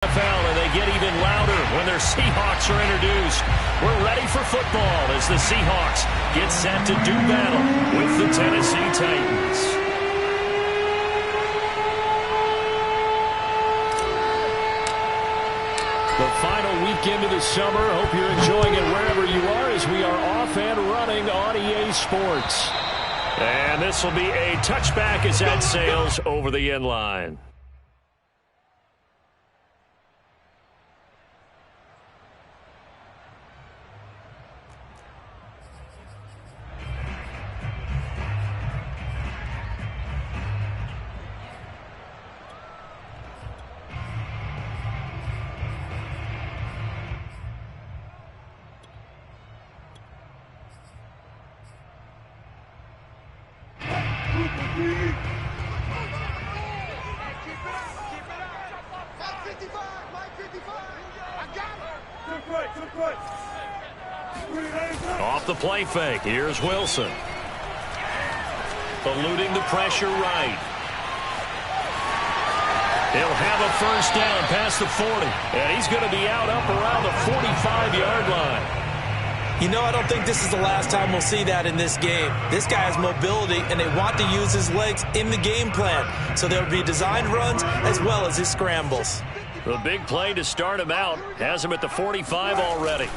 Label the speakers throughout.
Speaker 1: NFL, and they get even louder when their Seahawks are introduced. We're ready for football as the Seahawks get set to do battle with the Tennessee Titans. The final weekend of the summer. Hope you're enjoying it wherever you are as we are off and running on EA Sports. And this will be a touchback as that sails over the end line. Off the play fake, here's Wilson. Eluding the pressure right. He'll have a first down past the 40. And he's going to be out up around the 45-yard line.
Speaker 2: You know, I don't think this is the last time we'll see that in this game. This guy has mobility, and they want to use his legs in the game plan. So there will be designed runs as well as his scrambles.
Speaker 1: The big play to start him out has him at the 45 already.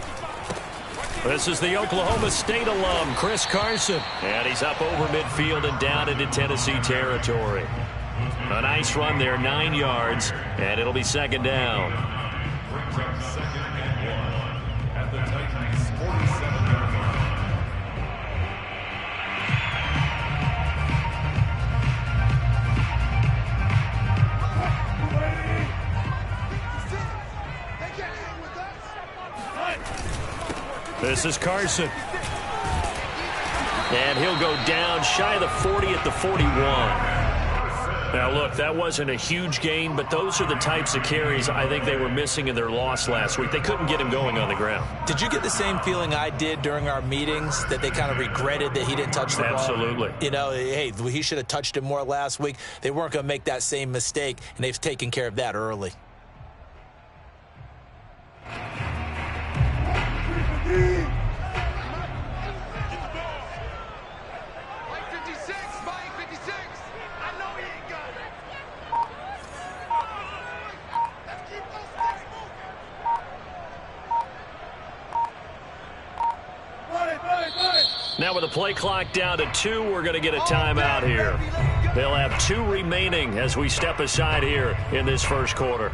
Speaker 1: This is the Oklahoma State alum, Chris Carson. And he's up over midfield and down into Tennessee territory. A nice run there, 9 yards, and it'll be second down. At the Titans' 47-yard line. This is Carson. And he'll go down shy of the 40 at the 41. Now, look, that wasn't a huge gain, but those are the types of carries I think they were missing in their loss last week. They couldn't get him going on the ground.
Speaker 2: Did you get the same feeling I did during our meetings, that they kind of regretted that he didn't touch the ball?
Speaker 1: Absolutely.
Speaker 2: You know, hey, he should have touched it more last week. They weren't going to make that same mistake, and they've taken care of that early.
Speaker 1: Now with the play clock down to 2, we're going to get a timeout here. They'll have 2 remaining as we step aside here in this first quarter.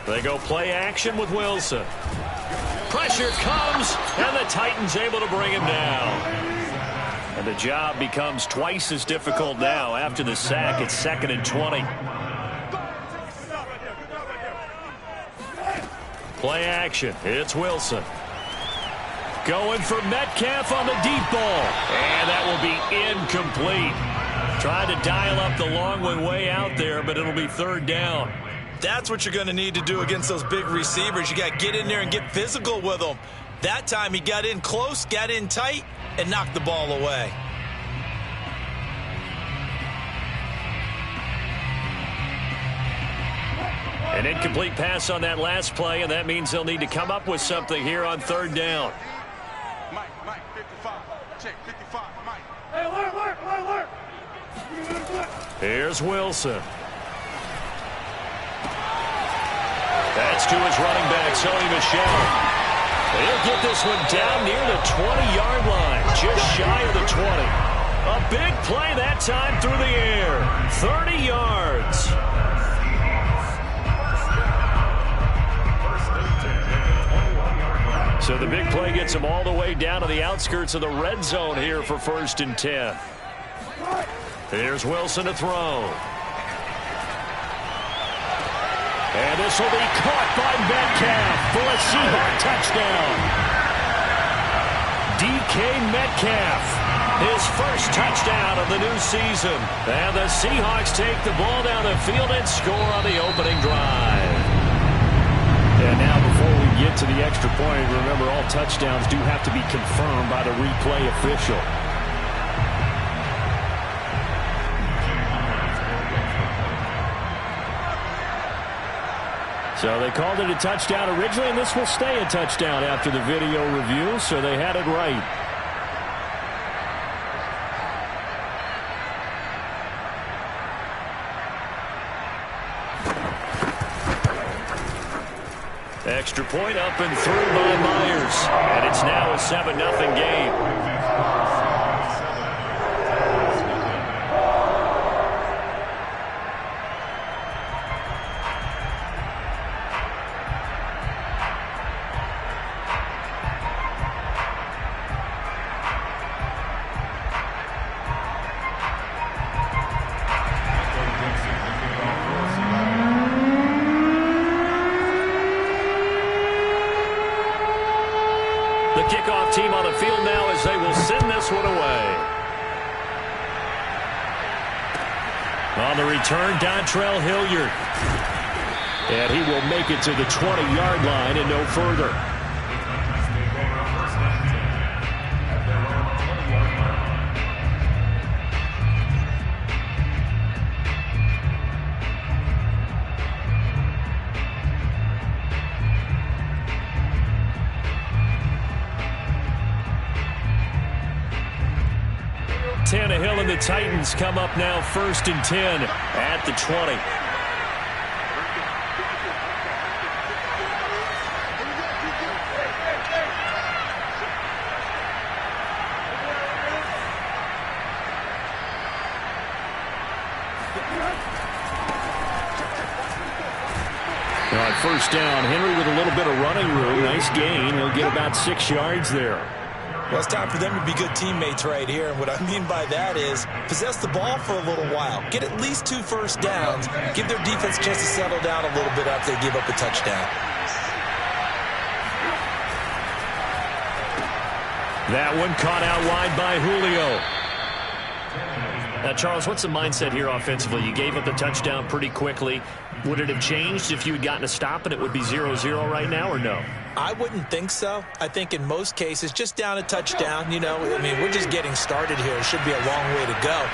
Speaker 1: They go play action with Wilson. Pressure comes, and the Titans able to bring him down. And the job becomes twice as difficult now after the sack. It's 2nd and 20. Play action. It's Wilson. Going for Metcalf on the deep ball. And that will be incomplete. Trying to dial up the long one way out there, but it'll be 3rd down.
Speaker 2: That's what you're going to need to do against those big receivers. You got to get in there and get physical with them. That time he got in close, got in tight, and knocked the ball away.
Speaker 1: An incomplete pass on that last play, and that means they'll need to come up with something here on 3rd down.
Speaker 3: Mike, 55. Check, 55, Mike.
Speaker 4: Hey, alert.
Speaker 1: Here's Wilson. That's to his running back, Sony Michel. He'll get this one down near the 20-yard line, just shy of the 20. A big play that time through the air, 30 yards. So the big play gets him all the way down to the outskirts of the red zone here for 1st and 10. Here's Wilson to throw. And this will be caught by Metcalf for a Seahawk touchdown. DK Metcalf, his first touchdown of the new season. And the Seahawks take the ball down the field and score on the opening drive. And now before we get to the extra point, remember all touchdowns do have to be confirmed by the replay official. So they called it a touchdown originally, and this will stay a touchdown after the video review, so they had it right. Extra point up and through by Myers, and it's now a 7-0 game. The kickoff team on the field now as they will send this one away. On the return, Dontrell Hilliard. And he will make it to the 20-yard line and no further. Tannehill and the Titans come up now 1st and 10 at the 20. On 1st down, Henry with a little bit of running room. Nice gain. He'll get about 6 yards there.
Speaker 2: Well, it's time for them to be good teammates right here. And what I mean by that is possess the ball for a little while. Get at least 2 first downs. Give their defense a chance to settle down a little bit after they give up a touchdown.
Speaker 1: That one caught out wide by Julio. Now, Charles, what's the mindset here offensively? You gave up the touchdown pretty quickly. Would it have changed if you had gotten a stop and it would be 0-0 right now, or no?
Speaker 2: I wouldn't think so. I think in most cases, just down a touchdown, you know, I mean, we're just getting started here. It should be a long way to go.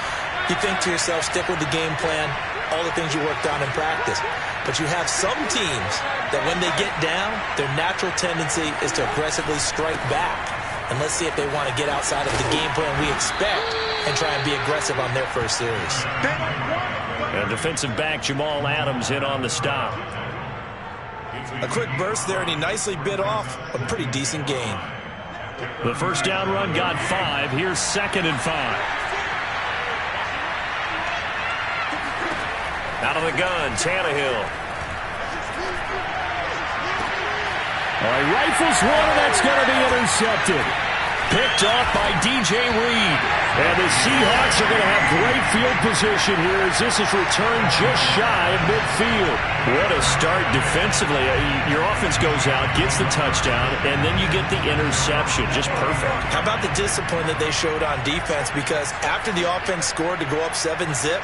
Speaker 2: You think to yourself, stick with the game plan, all the things you worked on in practice. But you have some teams that when they get down, their natural tendency is to aggressively strike back. And let's see if they want to get outside of the game plan we expect and try and be aggressive on their first series.
Speaker 1: And defensive back Jamal Adams in on the stop.
Speaker 2: A quick burst there, and he nicely bit off a pretty decent gain.
Speaker 1: The first down run got 5. Here's 2nd and 5. Out of the gun, Tannehill. All right, rifles one, and that's going to be intercepted. Picked off by DJ Reed. And the Seahawks are going to have great field position here as this is returned just shy of midfield. What a start defensively. Your offense goes out, gets the touchdown, and then you get the interception. Just perfect.
Speaker 2: How about the discipline that they showed on defense? Because after the offense scored to go up 7-zip,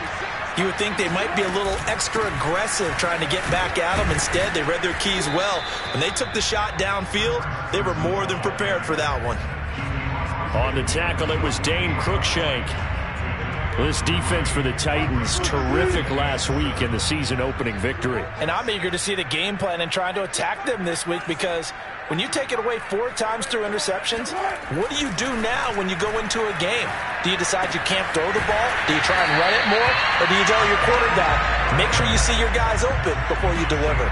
Speaker 2: you would think they might be a little extra aggressive trying to get back at them. Instead, they read their keys well. When they took the shot downfield, they were more than prepared for that one.
Speaker 1: On the tackle, it was Dane Cruikshank. This defense for the Titans, terrific last week in the season-opening victory.
Speaker 2: And I'm eager to see the game plan and trying to attack them this week, because when you take it away 4 times through interceptions, what do you do now when you go into a game? Do you decide you can't throw the ball? Do you try and run it more? Or do you tell your quarterback, make sure you see your guys open before you deliver?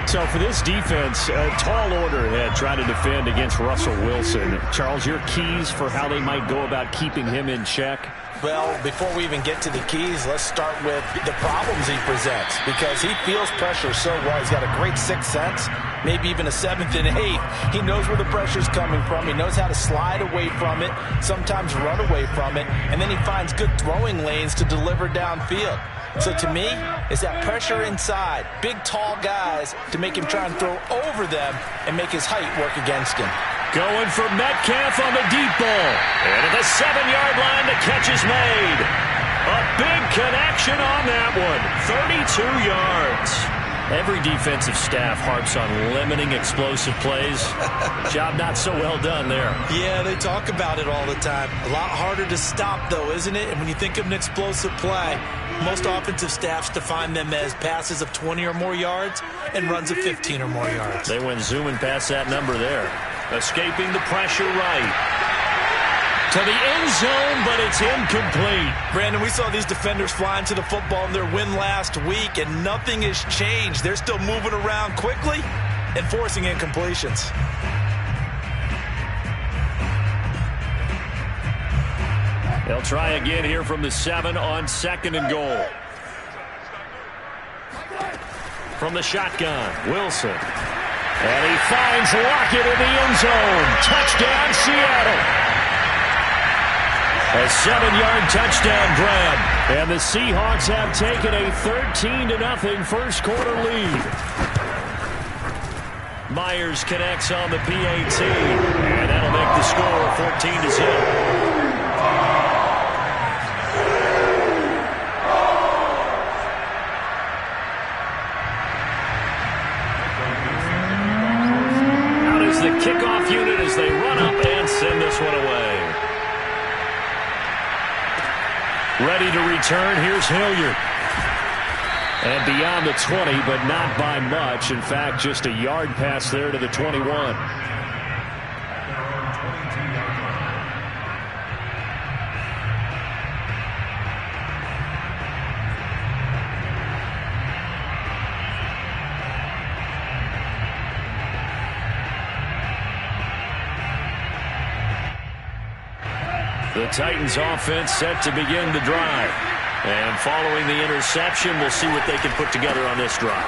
Speaker 1: So for this defense, a tall order ahead trying to defend against Russell Wilson. Charles, your keys for how they might go about keeping him in check?
Speaker 2: Well, before we even get to the keys, let's start with the problems he presents, because he feels pressure so well. He's got a great sixth sense. maybe even a 7th and 8th. He knows where the pressure's coming from. He knows how to slide away from it, sometimes run away from it, and then he finds good throwing lanes to deliver downfield. So to me, it's that pressure inside, big, tall guys to make him try and throw over them and make his height work against him.
Speaker 1: Going for Metcalf on the deep ball. And at the 7-yard line, the catch is made. A big connection on that one. 32 yards. Every defensive staff harps on limiting explosive plays. Job not so well done there.
Speaker 2: Yeah, they talk about it all the time. A lot harder to stop, though, isn't it? And when you think of an explosive play, most offensive staffs define them as passes of 20 or more yards and runs of 15 or more yards.
Speaker 1: They went zooming past that number there. Escaping the pressure right. To the end zone, but it's incomplete.
Speaker 2: Brandon, we saw these defenders flying to the football in their win last week, and nothing has changed. They're still moving around quickly and forcing incompletions.
Speaker 1: They'll try again here from the 7 on 2nd and goal. From the shotgun, Wilson. And he finds Lockett in the end zone. Touchdown, Seattle. A 7-yard touchdown grab. And the Seahawks have taken a 13-0 first quarter lead. Myers connects on the PAT. And that'll make the score 14-0. Out is the kickoff unit as they run up and send this one away. Ready to return, here's Hilliard. And beyond the 20, but not by much. In fact, just a yard pass there to the 21. The Titans offense set to begin the drive. And following the interception, we'll see what they can put together on this drive.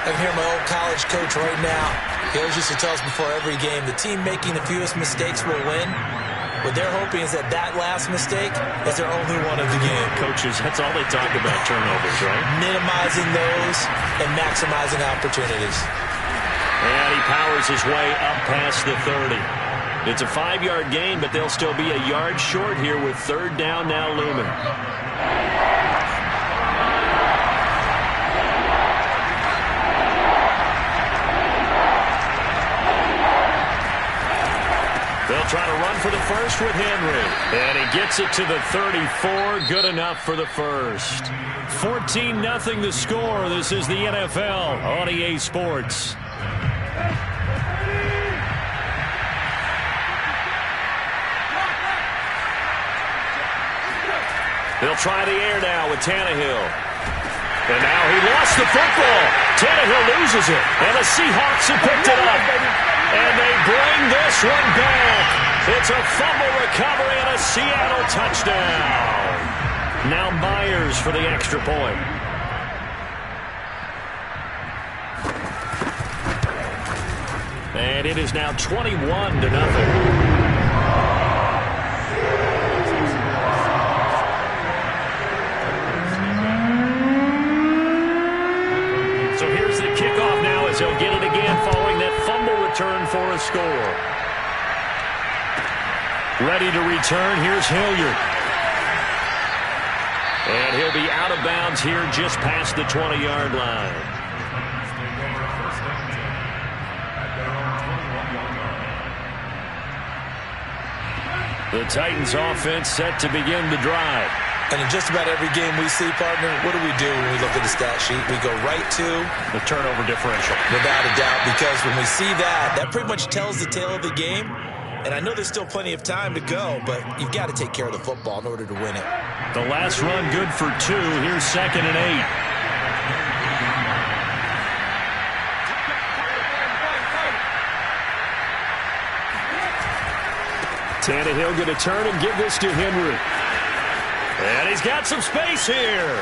Speaker 2: I can hear my old college coach right now. He always used to tell us before every game, the team making the fewest mistakes will win. What they're hoping is that that last mistake is their only one of the game.
Speaker 1: Coaches, that's all they talk about, turnovers, right?
Speaker 2: Minimizing those and maximizing opportunities.
Speaker 1: And he powers his way up past the 30. It's a 5-yard gain, but they'll still be a yard short here with 3rd down now looming. They'll try to run for the first with Henry. And he gets it to the 34. Good enough for the first. 14-0 the score. This is the NFL on EA Sports. They'll try the air now with Tannehill. And now he lost the football. Tannehill loses it. And the Seahawks have picked it up. And they bring this one back. It's a fumble recovery and a Seattle touchdown. Now Myers for the extra point. And it is now 21-0. Kickoff now as he'll get it again following that fumble return for a score. Ready to return, here's Hilliard. And he'll be out of bounds here just past the 20-yard line. The Titans offense set to begin the drive.
Speaker 2: And in just about every game we see, partner, what do we do when we look at the stat sheet? We go right to
Speaker 1: the turnover differential.
Speaker 2: Without a doubt, because when we see that, that pretty much tells the tale of the game. And I know there's still plenty of time to go, but you've got to take care of the football in order to win it.
Speaker 1: The last run good for 2. Here's 2nd and 8. Tannehill going to turn and give this to Henry. And he's got some space here.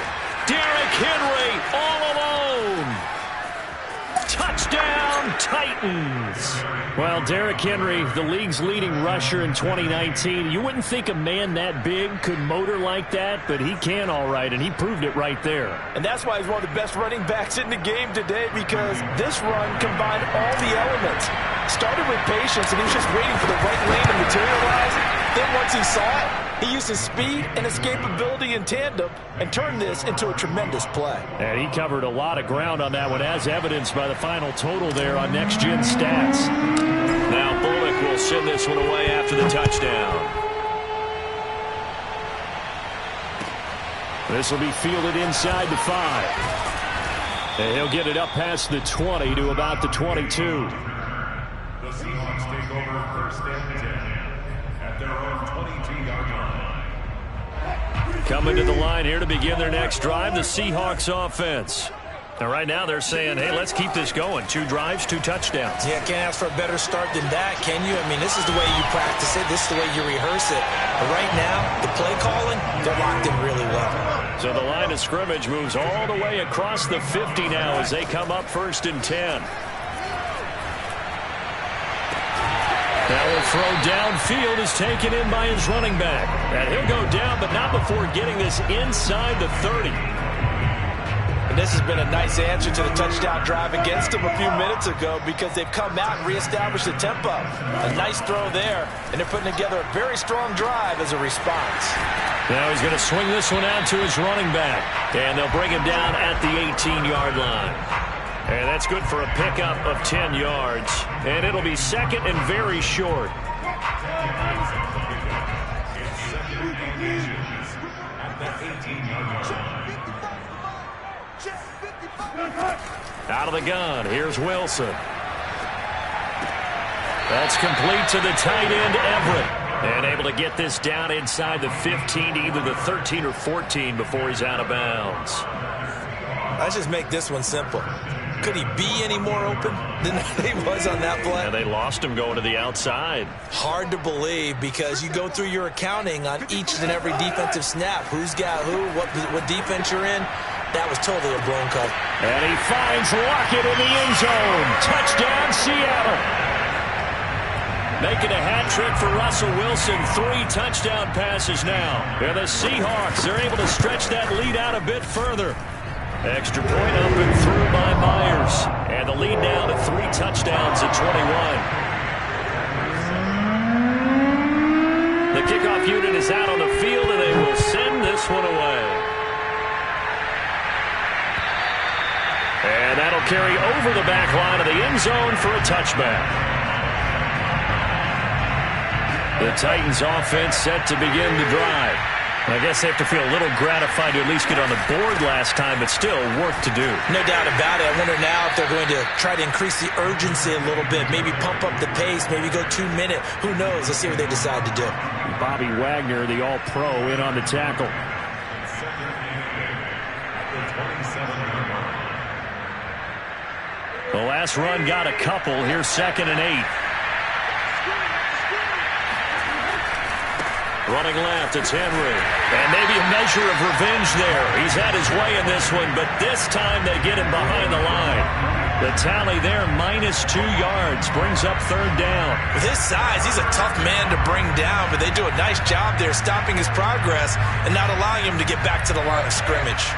Speaker 1: Derrick Henry all alone. Touchdown, Titans. Well, Derrick Henry, the league's leading rusher in 2019. You wouldn't think a man that big could motor like that, but he can all right, and he proved it right there.
Speaker 5: And that's why he's one of the best running backs in the game today, because this run combined all the elements. Started with patience, and he was just waiting for the right lane to materialize. Then once he saw it, he used his speed and escapability in tandem and turned this into a tremendous play.
Speaker 1: And he covered a lot of ground on that one, as evidenced by the final total there on Next Gen Stats. Now Bullock will send this one away after the touchdown. This will be fielded inside the 5. And he'll get it up past the 20 to about the 22.
Speaker 6: The Seahawks take over first and 10 at their own 22-yard line.
Speaker 1: Coming to the line here to begin their next drive, the Seahawks offense. Now, right now they're saying, hey, let's keep this going. 2 drives, 2 touchdowns.
Speaker 2: Yeah, can't ask for a better start than that, can you? I mean, this is the way you practice it. This is the way you rehearse it. But right now, the play calling, they're locked in really well.
Speaker 1: So the line of scrimmage moves all the way across the 50 now as they come up 1st and 10. Now a throw downfield is taken in by his running back. And he'll go down, but not before getting this inside the 30.
Speaker 5: And this has been a nice answer to the touchdown drive against them a few minutes ago, because they've come out and reestablished the tempo. A nice throw there, and they're putting together a very strong drive as a response.
Speaker 1: Now he's going to swing this one out to his running back. And they'll bring him down at the 18-yard line. And that's good for a pickup of 10 yards. And it'll be 2nd and very short. Out of the gun, here's Wilson. That's complete to the tight end, Everett. And able to get this down inside the 15 to either the 13 or 14 before he's out of bounds.
Speaker 2: Let's just make this one simple. Could he be any more open than he was on that play?
Speaker 1: And they lost him going to the outside.
Speaker 2: Hard to believe, because you go through your accounting on each and every defensive snap. Who's got who, what defense you're in. That was totally a blown call.
Speaker 1: And he finds Lockett in the end zone. Touchdown, Seattle. Making a hat trick for Russell Wilson. 3 touchdown passes now. And the Seahawks are able to stretch that lead out a bit further. Extra point up and through by Myers. And the lead now to 3 touchdowns at 21. The kickoff unit is out on the field, and they will send this one away. And that'll carry over the back line of the end zone for a touchback. The Titans offense set to begin the drive. I guess they have to feel a little gratified to at least get on the board last time, but still work to do.
Speaker 2: No doubt about it. I wonder now if they're going to try to increase the urgency a little bit, maybe pump up the pace, maybe go 2-minute. Who knows? Let's see what they decide to do.
Speaker 1: Bobby Wagner, the all-pro, in on the tackle. The last run got a couple. Here's 2nd and 8. Running left, it's Henry. And maybe a measure of revenge there. He's had his way in this one, but this time they get him behind the line. The tally there, -2 yards, brings up 3rd down.
Speaker 2: With his size, he's a tough man to bring down, but they do a nice job there stopping his progress and not allowing him to get back to the line of scrimmage.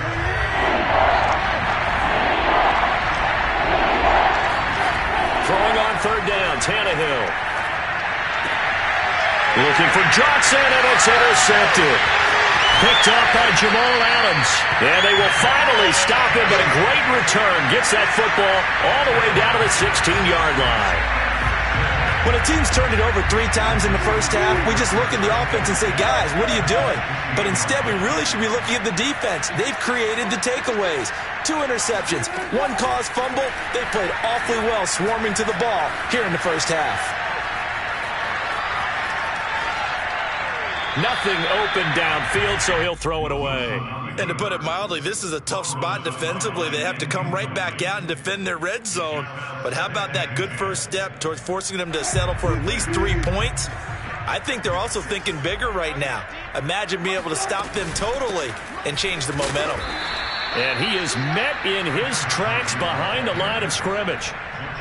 Speaker 1: Throwing on 3rd down, Tannehill. Looking for Johnson, and it's intercepted. Picked up by Jamal Adams. And they will finally stop him, but a great return. Gets that football all the way down to the 16-yard line.
Speaker 2: When a team's turned it over 3 times in the first half, we just look at the offense and say, guys, what are you doing? But instead, we really should be looking at the defense. They've created the takeaways. 2 interceptions, 1 caused fumble. They played awfully well swarming to the ball here in the first half.
Speaker 1: Nothing open downfield, so he'll throw it away.
Speaker 2: And to put it mildly, this is a tough spot defensively. They have to come right back out and defend their red zone. But how about that good first step towards forcing them to settle for at least 3 points? I think they're also thinking bigger right now. Imagine being able to stop them totally and change the momentum.
Speaker 1: And he is met in his tracks behind the line of scrimmage.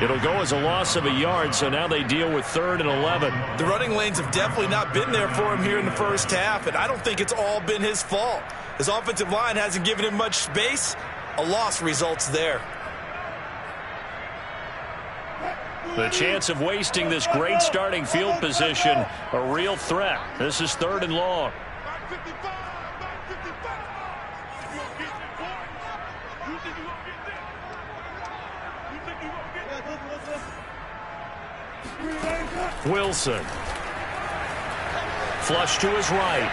Speaker 1: It'll go as a loss of a yard, so now they deal with 3rd and 11.
Speaker 2: The running lanes have definitely not been there for him here in the first half, and I don't think it's all been his fault. His offensive line hasn't given him much space. A loss results there.
Speaker 1: The chance of wasting this great starting field position, a real threat. This is 3rd and long. Wilson. Flush to his right.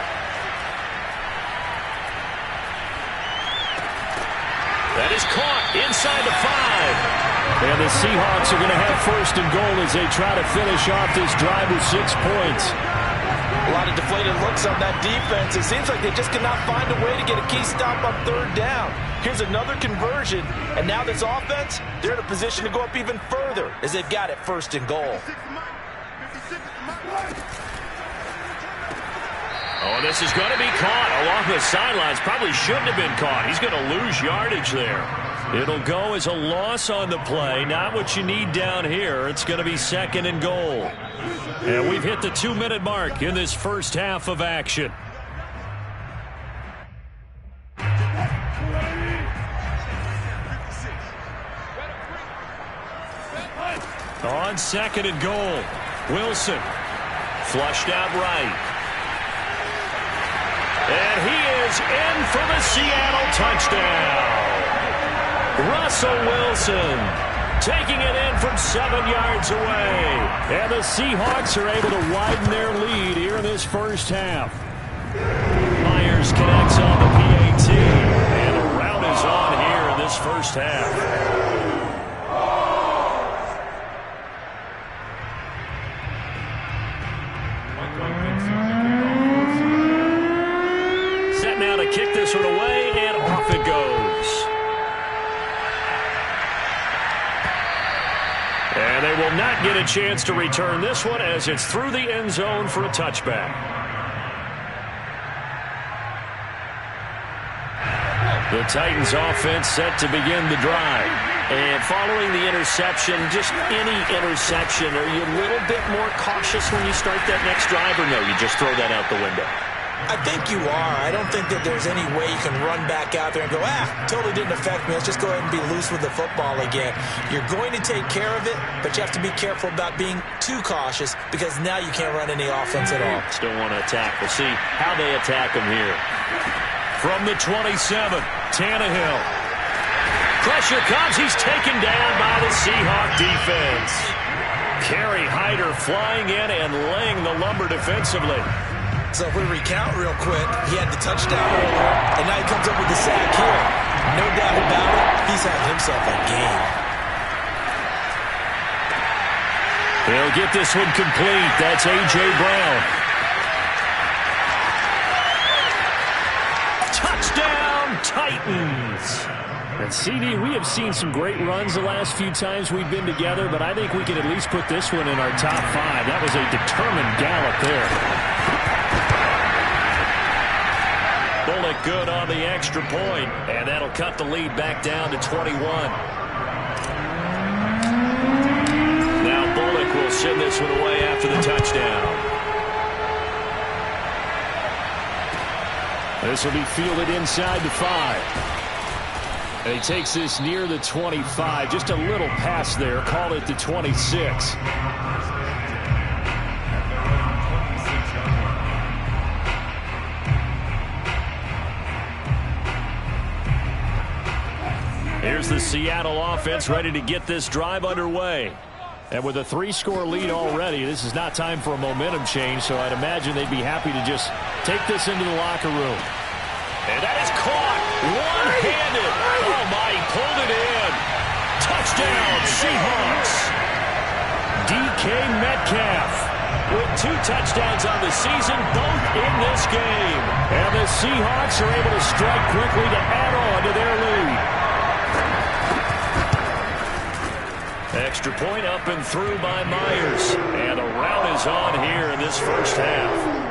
Speaker 1: That is caught inside the 5. And the Seahawks are going to have 1st and goal as they try to finish off this drive with 6 points.
Speaker 5: A lot of deflated looks on that defense. It seems like they just cannot find a way to get a key stop on 3rd down. Here's another conversion, and now this offense, they're in a position to go up even further as they've got it 1st and goal.
Speaker 1: Oh, this is going to be caught along the sidelines. Probably shouldn't have been caught. He's going to lose yardage there. It'll go as a loss on the play. Not what you need down here. It's going to be 2nd and goal. And we've hit the 2-minute mark in this first half of action. On 2nd and goal, Wilson flushed out right. And he is in for the Seattle touchdown. Russell Wilson taking it in from 7 yards away. And the Seahawks are able to widen their lead here in this first half. Myers connects on the PAT. And a rout is on here in this first half. Set now to kick this one away, and off it goes. And they will not get a chance to return this one as it's through the end zone for a touchback. The Titans offense set to begin the drive. And following the interception, just any interception, are you a little bit more cautious when you start that next drive, or no, you just throw that out the window?
Speaker 2: I think you are. I don't think that there's any way you can run back out there and go, totally didn't affect me. Let's just go ahead and be loose with the football again. You're going to take care of it, but you have to be careful about being too cautious because now you can't run any offense at all.
Speaker 1: Still want to attack. We'll see how they attack him here. From the 27, Tannehill. Pressure comes. He's taken down by the Seahawk defense. Kerry Hyder flying in and laying the lumber defensively.
Speaker 2: So if we recount real quick, he had the touchdown earlier, and now he comes up with the sack here. No doubt about it, he's had himself a game.
Speaker 1: He'll get this one complete. That's A.J. Brown. Touchdown, Titans. And CD, we have seen some great runs the last few times we've been together, but I think we can at least put this one in our top 5. That was a determined gallop there. Bullock good on the extra point, and that'll cut the lead back down to 21. Now Bullock will send this one away after the touchdown. This will be fielded inside the 5. And he takes this near the 25, just a little pass there, call it the 26. Here's the Seattle offense ready to get this drive underway. And with a 3-score lead already, this is not time for a momentum change, so I'd imagine they'd be happy to just take this into the locker room. And that is caught one-handed. Oh, my, he pulled it in. Touchdown, Seahawks. DK Metcalf with 2 touchdowns on the season, both in this game. And the Seahawks are able to strike quickly to add on to their lead. Extra point up and through by Myers. And a rout is on here in this first half.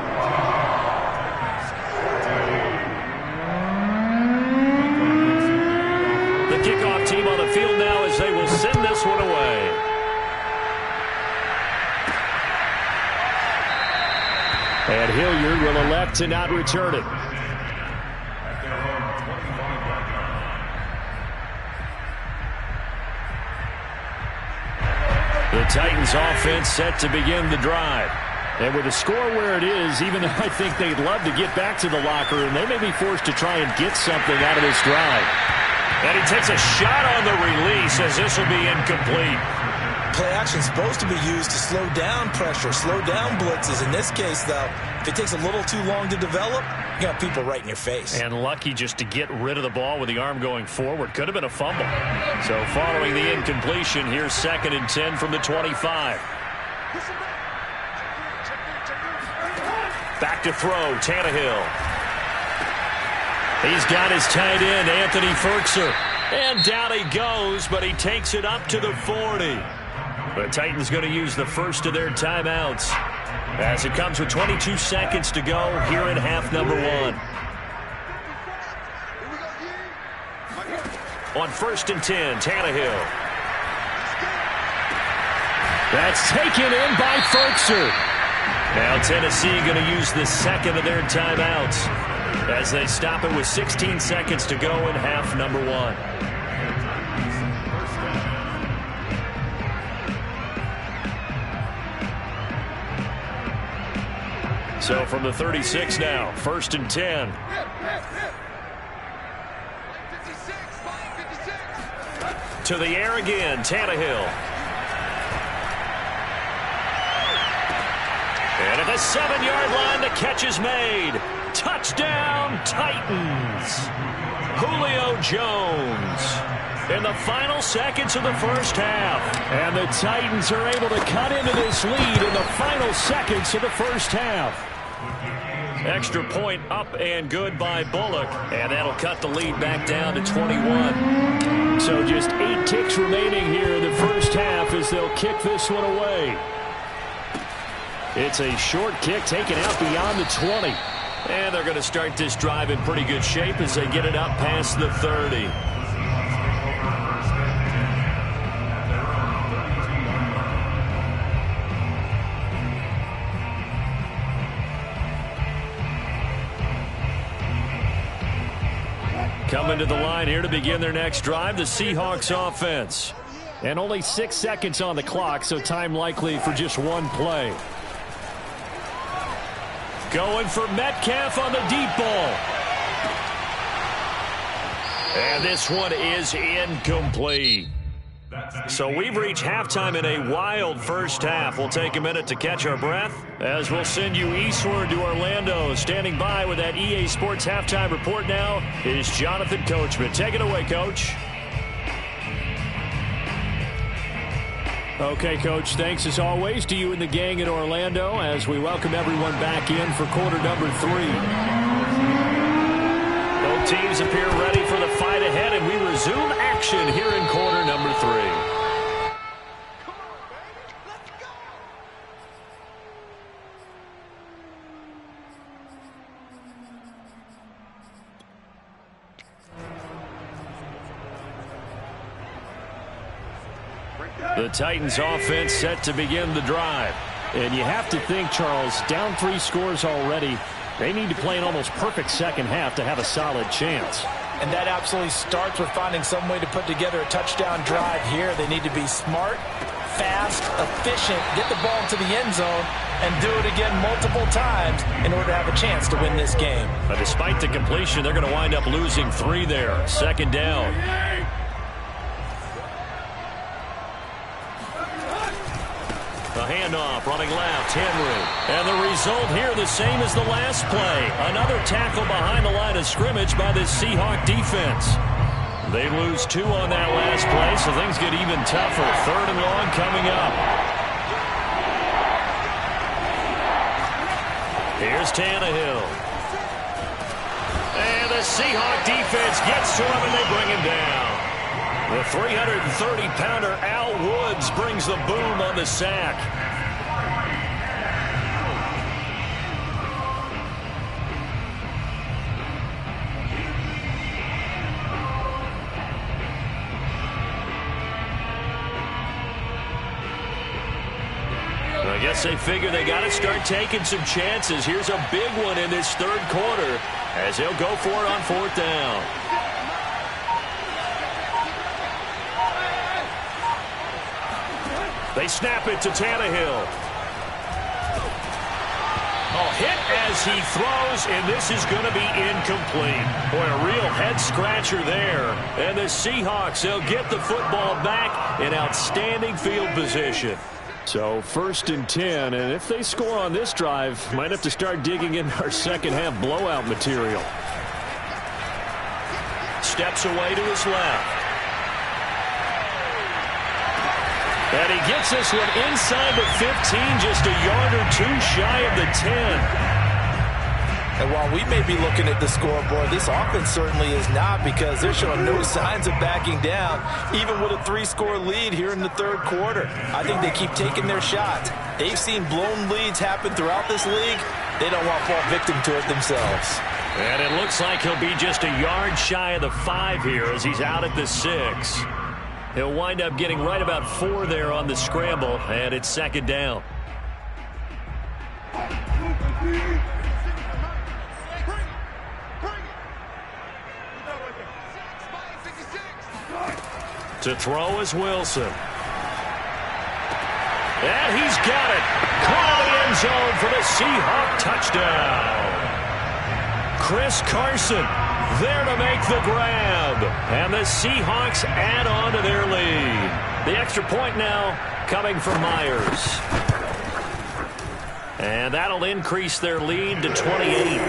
Speaker 1: Hilliard will elect to not return it.
Speaker 6: At their own 25-yard line.
Speaker 1: The Titans offense set to begin the drive. And with the score where it is, even though I think they'd love to get back to the locker room, they may be forced to try and get something out of this drive. And he takes a shot on the release as this will be incomplete.
Speaker 2: Play action is supposed to be used to slow down pressure, slow down blitzes. In this case, though, if it takes a little too long to develop, you got people right in your face.
Speaker 1: And lucky just to get rid of the ball with the arm going forward. Could have been a fumble. So following the incompletion, here's 2nd and 10 from the 25. Back to throw, Tannehill. He's got his tight end, Anthony Ferkser. And down he goes, but he takes it up to the 40. The Titans going to use the first of their timeouts as it comes with 22 seconds to go here in half number 1. On 1st and 10, Tannehill. That's taken in by Ferkser. Now Tennessee going to use the second of their timeouts as they stop it with 16 seconds to go in half number 1. So from the 36 now, 1st and 10. To the air again, Tannehill. And at the 7-yard line, the catch is made. Touchdown, Titans. Julio Jones in the final seconds of the first half. And the Titans are able to cut into this lead in the final seconds of the first half. Extra point up and good by Bullock. And that'll cut the lead back down to 21. So just 8 ticks remaining here in the first half as they'll kick this one away. It's a short kick taken out beyond the 20. And they're going to start this drive in pretty good shape as they get it up past the 30. Coming to the line here to begin their next drive, the Seahawks offense. And only 6 seconds on the clock, so time likely for just one play. Going for Metcalf on the deep ball. And this one is incomplete. So we've reached halftime in a wild first half. We'll take a minute to catch our breath as we'll send you eastward to Orlando. Standing by with that EA Sports halftime report now is Jonathan Coachman. Take it away, Coach. Okay, Coach, thanks as always to you and the gang in Orlando as we welcome everyone back in for quarter number 3. Both teams appear ready for the fight ahead, and we resume action here in quarter number 3. The Titans offense set to begin the drive. And you have to think, Charles, down 3 scores already. They need to play an almost perfect second half to have a solid chance.
Speaker 2: And that absolutely starts with finding some way to put together a touchdown drive here. They need to be smart, fast, efficient, get the ball into the end zone, and do it again multiple times in order to have a chance to win this game.
Speaker 1: But despite the completion, they're going to wind up losing 3 there. 2nd down. The handoff, running left, Henry. And the result here the same as the last play. Another tackle behind the line of scrimmage by this Seahawk defense. They lose 2 on that last play, so things get even tougher. 3rd and long coming up. Here's Tannehill. And the Seahawk defense gets to him, and they bring him down. The 330-pounder Al Woods brings the boom on the sack. I guess they figure they got to start taking some chances. Here's a big one in this third quarter as they'll go for it on fourth down. They snap it to Tannehill. Oh, hit as he throws, and this is going to be incomplete. Boy, a real head-scratcher there. And the Seahawks, they'll get the football back in outstanding field position.
Speaker 7: So 1st and 10, and if they score on this drive, might have to start digging in our second-half blowout material.
Speaker 1: Steps away to his left. And he gets this one inside the 15, just a yard or two shy of the 10.
Speaker 5: And while we may be looking at the scoreboard, this offense certainly is not, because they're showing no signs of backing down, even with a 3-score lead here in the third quarter. I think they keep taking their shots. They've seen blown leads happen throughout this league. They don't want to fall victim to it themselves.
Speaker 1: And it looks like he'll be just a yard shy of the 5 here as he's out at the 6. He'll wind up getting right about 4 there on the scramble, and it's second down. To throw is Wilson. And he's got it. Caught in the end zone for the Seahawk touchdown. Chris Carson there to make the grab. And the Seahawks add on to their lead. The extra point now coming from Myers. And that'll increase their lead to 28.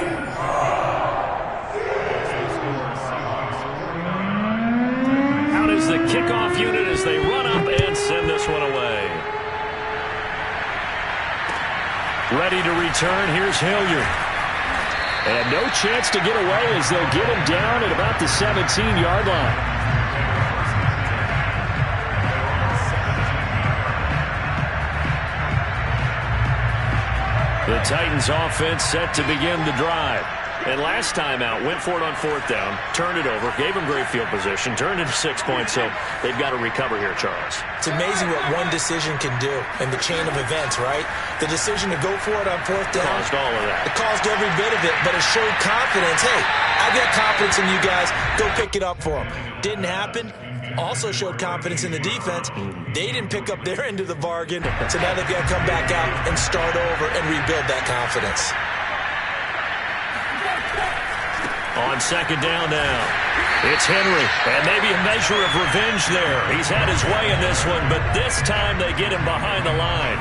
Speaker 1: Out is the kickoff unit as they run up and send this one away. Ready to return, here's Hilliard. And no chance to get away as they'll get him down at about the 17-yard line. The Titans offense set to begin the drive. And last time out, went for it on fourth down, turned it over, gave them great field position, turned it to 6 points, so they've got to recover here, Charles.
Speaker 2: It's amazing what one decision can do in the chain of events, right? The decision to go for it on fourth down.
Speaker 1: Caused all of that.
Speaker 2: It caused every bit of it, but it showed confidence. Hey, I've got confidence in you guys. Go pick it up for them. Didn't happen. Also showed confidence in the defense. They didn't pick up their end of the bargain, so now they've got to come back out and start over and rebuild that confidence.
Speaker 1: On second down now, it's Henry, and maybe a measure of revenge there. He's had his way in this one, but this time they get him behind the line.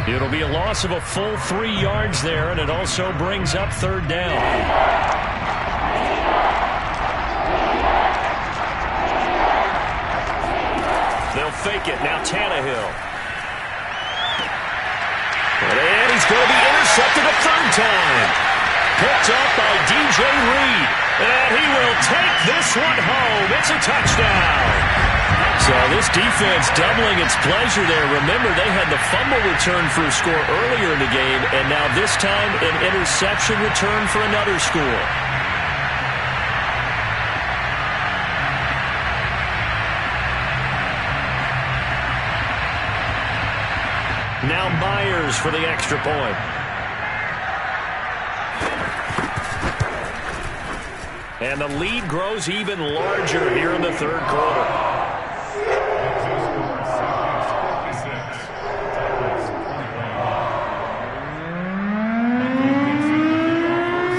Speaker 1: It'll be a loss of a full 3 yards there, and it also brings up third down. They'll fake it. Now Tannehill. And he's going to be intercepted a third time. Picked up by DJ Reed. And he will take this one home. It's a touchdown. So this defense doubling its pleasure there. Remember, they had the fumble return for a score earlier in the game, and now this time an interception return for another score. Now Myers for the extra point. And the lead grows even larger here in the third quarter.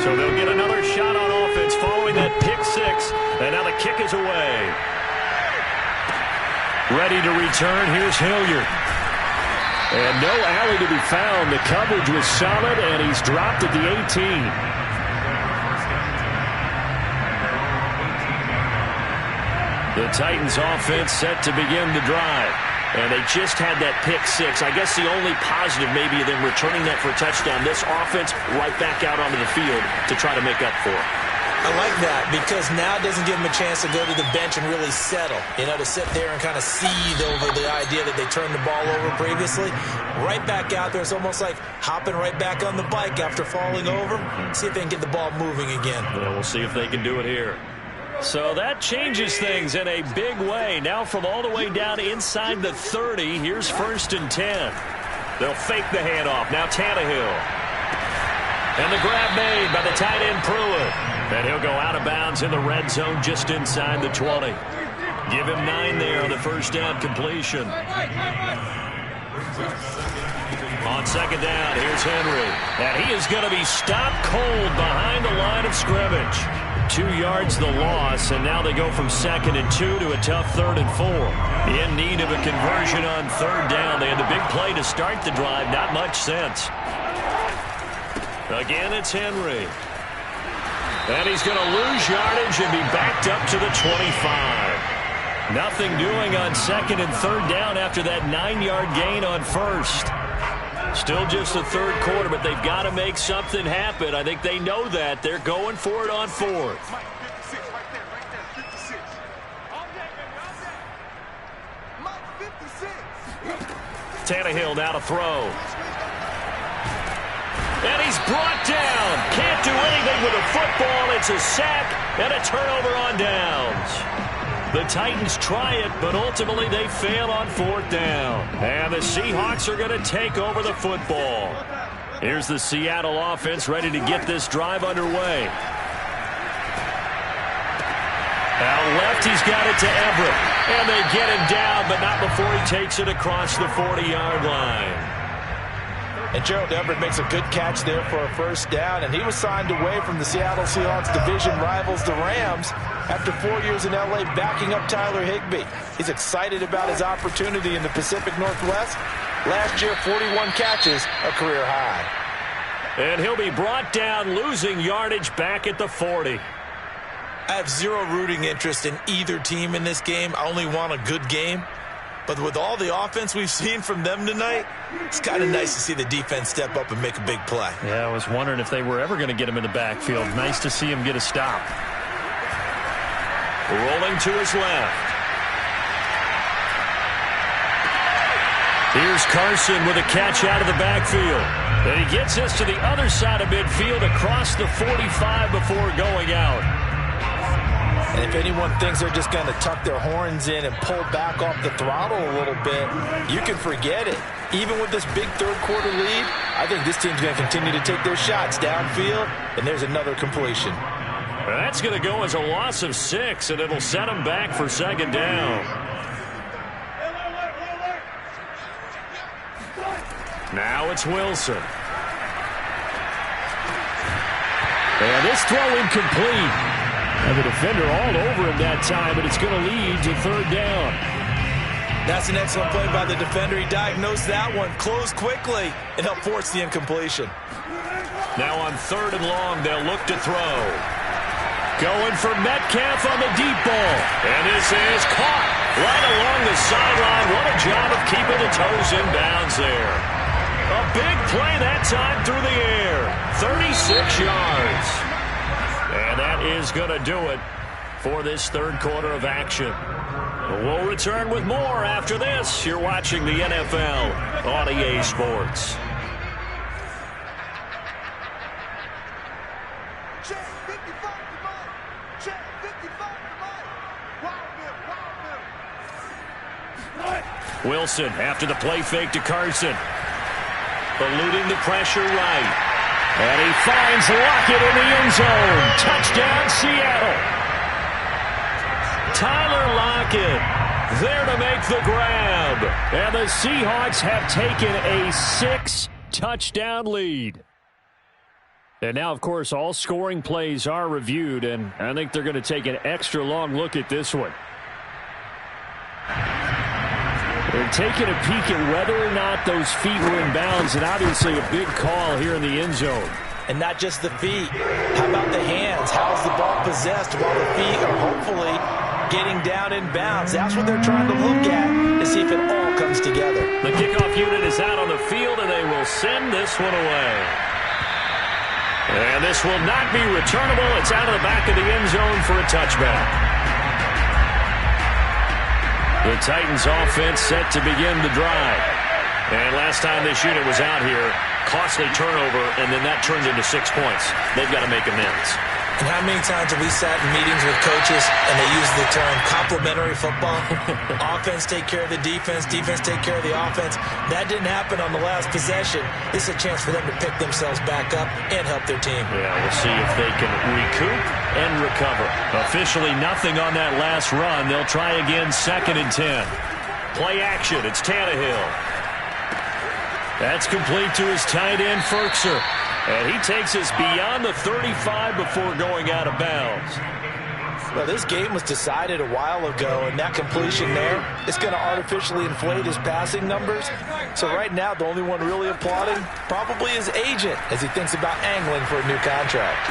Speaker 1: So they'll get another shot on offense following that pick 6. And now the kick is away. Ready to return, here's Hilliard. And no alley to be found. The coverage was solid, and he's dropped at the 18. The Titans offense set to begin the drive. And they just had that pick 6. I guess the only positive maybe of them returning that for a touchdown. This offense right back out onto the field to try to make up for it.
Speaker 2: I like that because now it doesn't give them a chance to go to the bench and really settle. You know, to sit there and kind of seethe over the idea that they turned the ball over previously. Right back out there. It's almost like hopping right back on the bike after falling over. See if they can get the ball moving again.
Speaker 1: Well, we'll see if they can do it here. So that changes things in a big way. Now from all the way down inside the 30, here's 1st and 10. They'll fake the handoff. Now Tannehill. And the grab made by the tight end Pruitt. And he'll go out of bounds in the red zone just inside the 20. Give him 9 there on the first down completion. On second down, here's Henry. And he is going to be stopped cold behind the line of scrimmage. 2 yards the loss, and now they go from 2nd and 2 to a tough 3rd and 4. In need of a conversion on 3rd down. They had the big play to start the drive. Not much sense. Again, it's Henry. And he's going to lose yardage and be backed up to the 25. Nothing doing on 2nd and 3rd down after that 9-yard gain on 1st. Still just the 3rd quarter, but they've got to make something happen. I think they know that. They're going for it on 4th.
Speaker 3: Mike, 56, right there, 56. Mike, 56.
Speaker 1: Tannehill now to throw. And he's brought down. Can't do anything with a football. It's a sack and a turnover on downs. The Titans try it, but ultimately they fail on 4th down. And the Seahawks are going to take over the football. Here's the Seattle offense ready to get this drive underway. Out left, he's got it to Everett. And they get him down, but not before he takes it across the 40-yard line.
Speaker 5: And Gerald Everett makes a good catch there for a first down, and he was signed away from the Seattle Seahawks division rivals, the Rams, after 4 years in L.A. backing up Tyler Higbee. He's excited about his opportunity in the Pacific Northwest. Last year, 41 catches, a career high.
Speaker 1: And he'll be brought down, losing yardage back at the 40.
Speaker 2: I have zero rooting interest in either team in this game. I only want a good game. But with all the offense we've seen from them tonight, it's kind of nice to see the defense step up and make a big play.
Speaker 7: Yeah, I was wondering if they were ever going to get him in the backfield. Nice to see him get a stop.
Speaker 1: Rolling to his left. Here's Carson with a catch out of the backfield. And he gets us to the other side of midfield across the 45 before going out.
Speaker 5: And if anyone thinks they're just going to tuck their horns in and pull back off the throttle a little bit, you can forget it. Even with this big 3rd quarter lead, I think this team's going to continue to take their shots downfield, and there's another completion.
Speaker 1: That's going to go as a loss of 6, and it'll set them back for 2nd down. Now it's Wilson. And this throw incomplete. And the defender all over him that time, but it's going to lead to 3rd down.
Speaker 2: That's an excellent play by the defender. He diagnosed that one, closed quickly, and helped force the incompletion.
Speaker 1: Now on 3rd and long, they'll look to throw. Going for Metcalf on the deep ball. And this is caught right along the sideline. What a job of keeping the toes in bounds there. A big play that time through the air. 36 yards. And that is going to do it for this 3rd quarter of action. We'll return with more after this. You're watching the NFL on EA Sports.
Speaker 3: Check 55 to Mike. Check 55 to Mike.
Speaker 1: Wilson after the play fake to Carson. Eluding the pressure right. And he finds Lockett in the end zone. Touchdown, Seattle. Tyler Lockett there to make the grab. And the Seahawks have taken a 6-touchdown lead. And now, of course, all scoring plays are reviewed, and I think they're going to take an extra long look at this one. They're taking a peek at whether or not those feet were in bounds, and obviously a big call here in the end zone.
Speaker 2: And not just the feet. How about the hands? How's the ball possessed while the feet are hopefully getting down in bounds? That's what they're trying to look at to see if it all comes together.
Speaker 1: The kickoff unit is out on the field, and they will send this one away. And this will not be returnable. It's out of the back of the end zone for a touchback. The Titans offense set to begin the drive. And last time this unit was out here, costly turnover, and then that turned into 6 points. They've got to make amends.
Speaker 2: And how many times have we sat in meetings with coaches and they use the term complementary football? Offense take care of the defense, defense take care of the offense. That didn't happen on the last possession. This is a chance for them to pick themselves back up and help their team.
Speaker 1: Yeah, we'll see if they can recoup and recover. Officially nothing on that last run. They'll try again, 2nd and 10. Play action, it's Tannehill. That's complete to his tight end, Ferkser. And he takes us beyond the 35 before going out of bounds.
Speaker 5: Well, this game was decided a while ago, and that completion there is going to artificially inflate his passing numbers. So right now, the only one really applauding probably his agent as he thinks about angling for a new contract.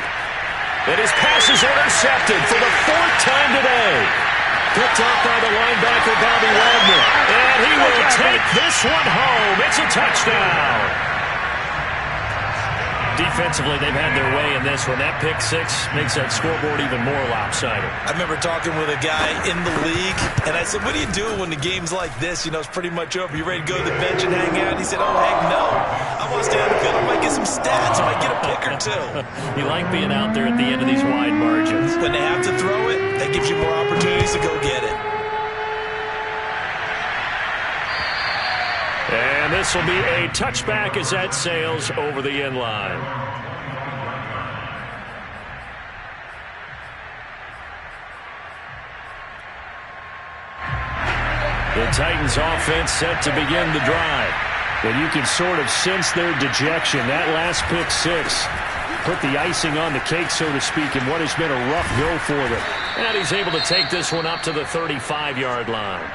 Speaker 1: And his pass is intercepted for the 4th time today. Picked up by the linebacker, Bobby Wagner. And he will take this one home. It's a touchdown. Defensively, they've had their way in this one. That pick 6 makes that scoreboard even more lopsided.
Speaker 2: I remember talking with a guy in the league, and I said, what do you do when the game's like this? You know, it's pretty much over. You ready to go to the bench and hang out? He said, oh, heck no. I want to stay on the field. I might get some stats. I might get a pick or two.
Speaker 1: You like being out there at the end of these wide margins.
Speaker 2: When they have to throw it, that gives you more opportunities to go get it.
Speaker 1: And this will be a touchback as that sails over the end line. The Titans offense set to begin the drive.
Speaker 7: And you can sort of sense their dejection. That last pick 6 put the icing on the cake, so to speak, in what has been a rough go for them.
Speaker 1: And he's able to take this one up to the 35-yard line.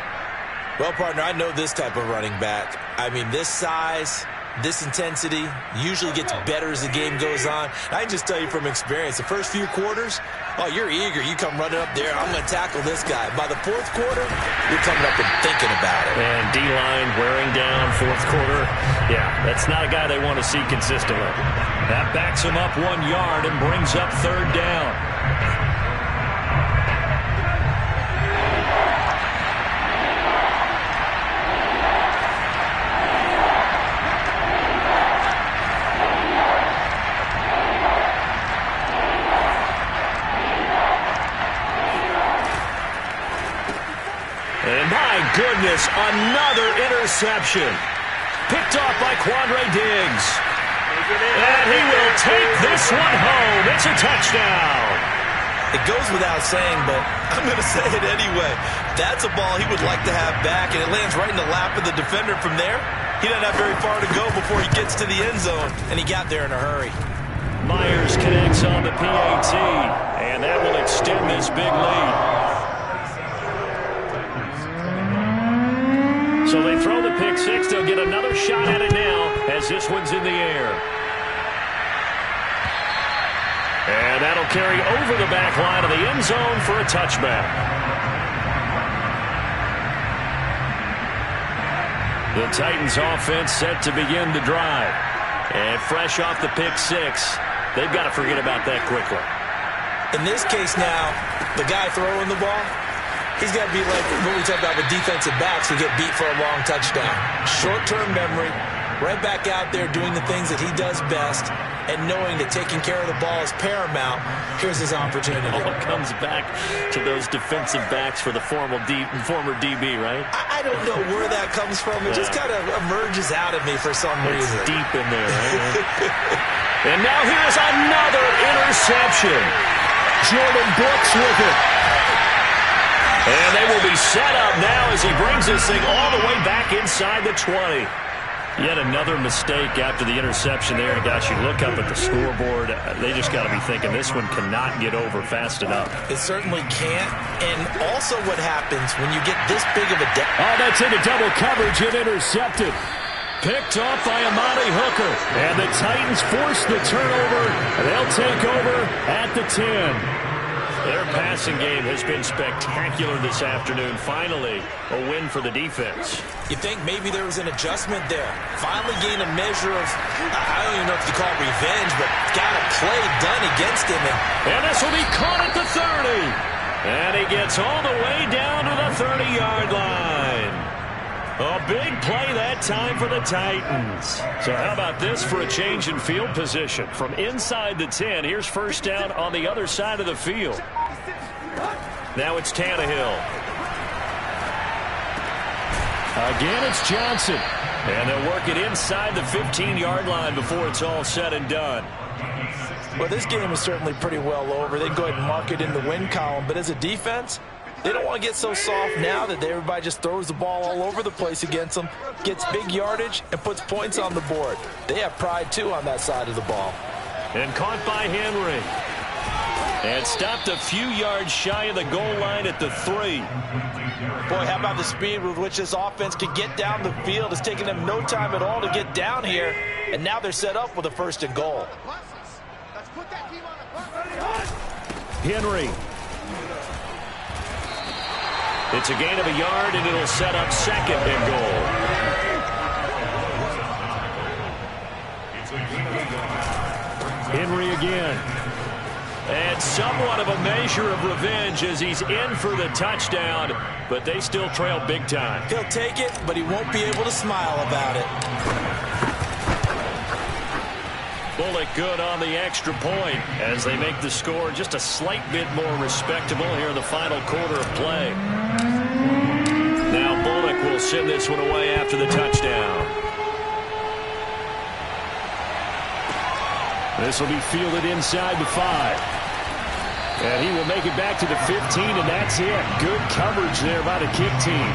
Speaker 2: Well, partner, I know this type of running back. I mean, this size, this intensity usually gets better as the game goes on. I can just tell you from experience, the first few quarters, oh, you're eager. You come running up there, I'm going to tackle this guy. By the 4th quarter, you're coming up and thinking about it.
Speaker 1: And D-line wearing down 4th quarter. Yeah, that's not a guy they want to see consistently. That backs him up 1 yard and brings up 3rd down. Goodness, another interception. Picked off by Quandre Diggs. And he will take this one home. It's a touchdown.
Speaker 2: It goes without saying, but I'm going to say it anyway. That's a ball he would like to have back, and it lands right in the lap of the defender from there. He doesn't have very far to go before he gets to the end zone, and he got there in a hurry.
Speaker 1: Myers connects on the PAT, and that will extend this big lead. So they throw the pick 6. They'll get another shot at it now as this one's in the air. And that'll carry over the back line of the end zone for a touchback. The Titans offense set to begin the drive. And fresh off the pick 6, they've got to forget about that quickly.
Speaker 2: In this case now, the guy throwing the ball, he's got to be like what we talk about with defensive backs who get beat for a long touchdown. Short-term memory, right back out there doing the things that he does best, and knowing that taking care of the ball is paramount. Here's his opportunity.
Speaker 1: All comes back to those defensive backs for the former DB, right?
Speaker 2: I don't know where that comes from. It just kind of emerges out of me for some reason.
Speaker 1: It's deep in there, right? And now here's another interception. Jordan Brooks with it. And they will be set up now as he brings this thing all the way back inside the 20. Yet another mistake after the interception there. And gosh, you look up at the scoreboard, they just got to be thinking this one cannot get over fast enough.
Speaker 2: It certainly can't. And also what happens when you get this big of a
Speaker 7: oh, that's into double coverage and intercepted.
Speaker 1: Picked off by Amani Hooker.
Speaker 7: And the Titans force the turnover. They'll take over at the 10.
Speaker 1: Their passing game has been spectacular this afternoon. Finally, a win for the defense.
Speaker 2: You think maybe there was an adjustment there. Finally gained a measure of, I don't even know if you call it revenge, but got a play done against him.
Speaker 1: And this will be caught at the 30. And he gets all the way down to the 30-yard line. A big play that time for the Titans. So how about this for a change in field position? From inside the 10, here's first down on the other side of the field. Now it's Tannehill. Again, it's Johnson. And they'll work it inside the 15-yard line before it's all said and done.
Speaker 5: Well, this game is certainly pretty well over. They go ahead and mark it in the win column. But as a defense, they don't want to get so soft now that everybody just throws the ball all over the place against them, gets big yardage, and puts points on the board. They have pride, too, on that side of the ball.
Speaker 1: And caught by Henry. And stopped a few yards shy of the goal line at the 3.
Speaker 5: Boy, how about the speed with which this offense can get down the field? It's taken them no time at all to get down here, and now they're set up with a 1st and goal.
Speaker 1: Henry. It's a gain of a yard, and it'll set up 2nd and goal. Henry again. And somewhat of a measure of revenge as he's in for the touchdown, but they still trail big time.
Speaker 2: He'll take it, but he won't be able to smile about it.
Speaker 1: Bullock good on the extra point as they make the score just a slight bit more respectable here in the final quarter of play. Now Bullock will send this one away after the touchdown. This will be fielded inside the 5. And he will make it back to the 15, and that's it. Good coverage there by the kick team.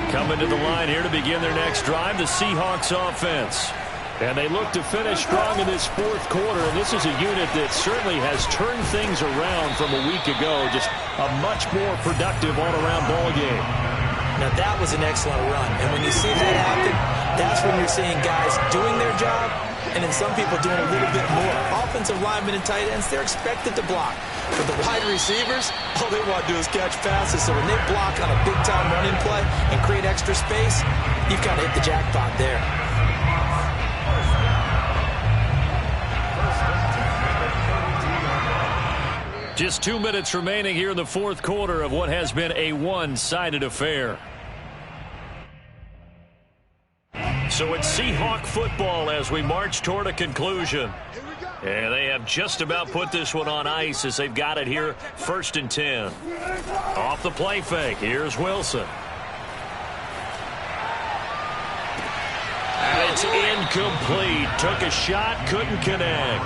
Speaker 1: Coming to the line here to begin their next drive, the Seahawks offense. And they look to finish strong in this 4th quarter, and this is a unit that certainly has turned things around from a week ago. Just a much more productive all-around ball game.
Speaker 2: Now, that was an excellent run. And when you see that happen, that's when you're seeing guys doing their job and then some people doing a little bit more. Offensive linemen and tight ends, they're expected to block. But the wide receivers, all they want to do is catch passes. So when they block on a big-time running play and create extra space, you've kind of hit the jackpot there.
Speaker 1: Just 2 minutes remaining here in the 4th quarter of what has been a one-sided affair. So it's Seahawk football as we march toward a conclusion. And they have just about put this one on ice as they've got it here 1st and 10. Off the play fake, here's Wilson. And it's incomplete. Took a shot, couldn't connect.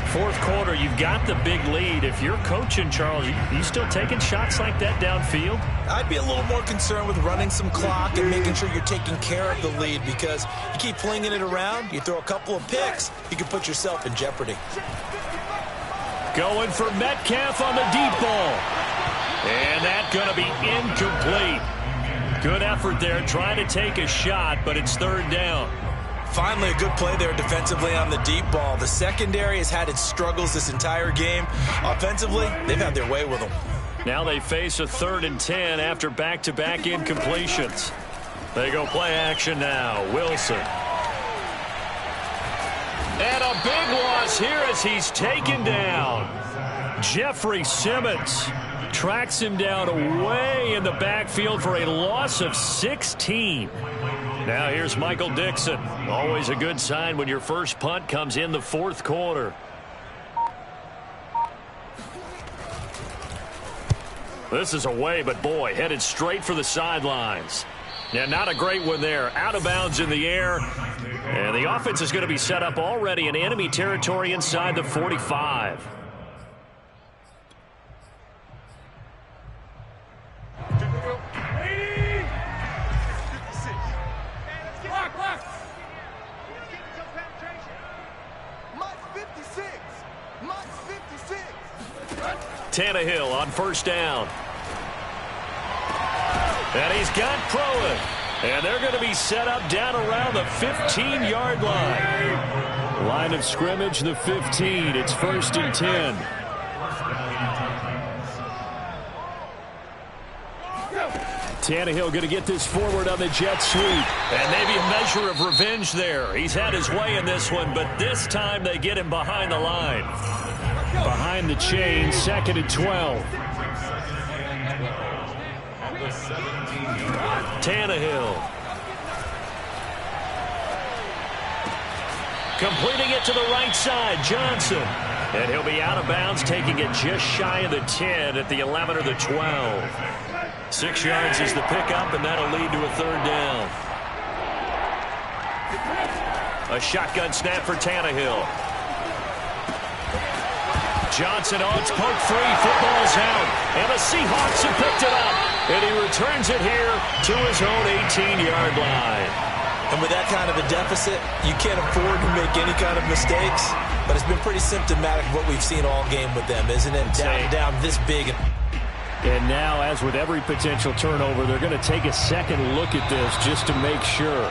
Speaker 1: 4th quarter, you've got the big lead. If you're coaching, Charles, you still taking shots like that downfield?
Speaker 2: I'd be a little more concerned with running some clock and making sure you're taking care of the lead, because you keep flinging it around, you throw a couple of picks, you can put yourself in jeopardy.
Speaker 1: Going for Metcalf on the deep ball. And that's going to be incomplete. Good effort there, trying to take a shot, but it's 3rd down.
Speaker 2: Finally, a good play there defensively on the deep ball. The secondary has had its struggles this entire game. Offensively, they've had their way with them.
Speaker 1: Now they face a 3rd and 10 after back-to-back incompletions. They go play action now. Wilson. And a big loss here as he's taken down. Jeffrey Simmons tracks him down away in the backfield for a loss of 16. Now here's Michael Dixon. Always a good sign when your first punt comes in the 4th quarter. This is away, but boy, headed straight for the sidelines. Yeah, not a great one there. Out of bounds in the air. And the offense is going to be set up already in enemy territory inside the 45. Tannehill on 1st down. And he's got Proen. And they're going to be set up down around the 15-yard line. Line of scrimmage, the 15. It's 1st and 10. Tannehill going to get this forward on the jet sweep. And maybe a measure of revenge there. He's had his way in this one, but this time they get him behind the line.
Speaker 7: Behind the chain, 2nd and 12.
Speaker 1: Tannehill. Completing it to the right side, Johnson. And he'll be out of bounds, taking it just shy of the 10 at the 11 or the 12. 6 yards is the pickup, and that'll lead to a 3rd down. A shotgun snap for Tannehill. Johnson, it's poked free. Football's out. And the Seahawks have picked it up. And he returns it here to his own 18-yard line.
Speaker 2: And with that kind of a deficit, you can't afford to make any kind of mistakes. But it's been pretty symptomatic of what we've seen all game with them, isn't it? Down this big.
Speaker 7: And now, as with every potential turnover, they're going to take a second look at this just to make sure.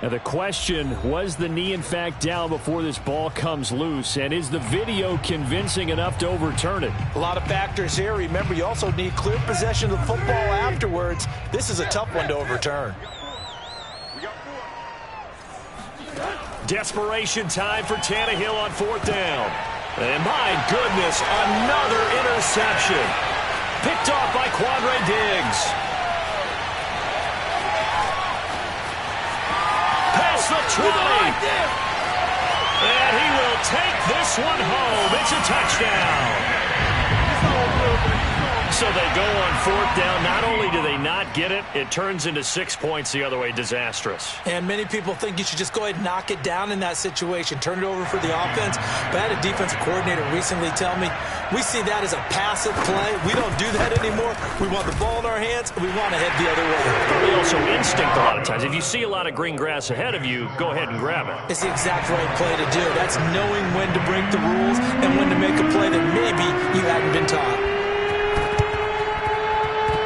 Speaker 7: Now the question, was the knee in fact down before this ball comes loose? And is the video convincing enough to overturn it?
Speaker 5: A lot of factors here. Remember, you also need clear possession of the football afterwards. This is a tough one to overturn.
Speaker 1: Desperation time for Tannehill on 4th down. And my goodness, another interception. Picked off by Quandre Diggs. Past the 20. And he will take this one home. It's a touchdown. So they go on 4th down. Not only do they not get it, it turns into 6 points the other way. Disastrous.
Speaker 2: And many people think you should just go ahead and knock it down in that situation. Turn it over for the offense. But I had a defensive coordinator recently tell me, we see that as a passive play. We don't do that anymore. We want the ball in our hands, and we want to head the other way.
Speaker 1: But we also instinct a lot of times. If you see a lot of green grass ahead of you, go ahead and grab it.
Speaker 2: It's the exact right play to do. That's knowing when to break the rules and when to make a play that maybe you hadn't been taught.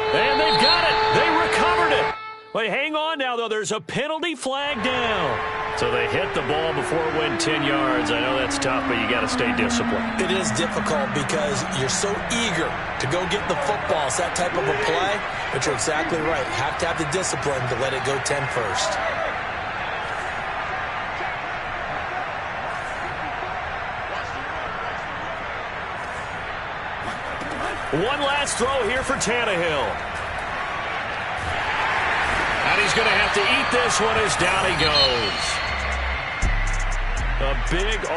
Speaker 1: And they've got it. They recovered it. Wait, hang on now, though. There's a penalty flag down. So they hit the ball before it went 10 yards. I know that's tough, but you got to stay disciplined.
Speaker 2: It is difficult because you're so eager to go get the football. It's that type of a play, but you're exactly right. You have to have the discipline to let it go 10 first.
Speaker 1: One last throw here for Tannehill. And he's going to have to eat this one as down he goes. A big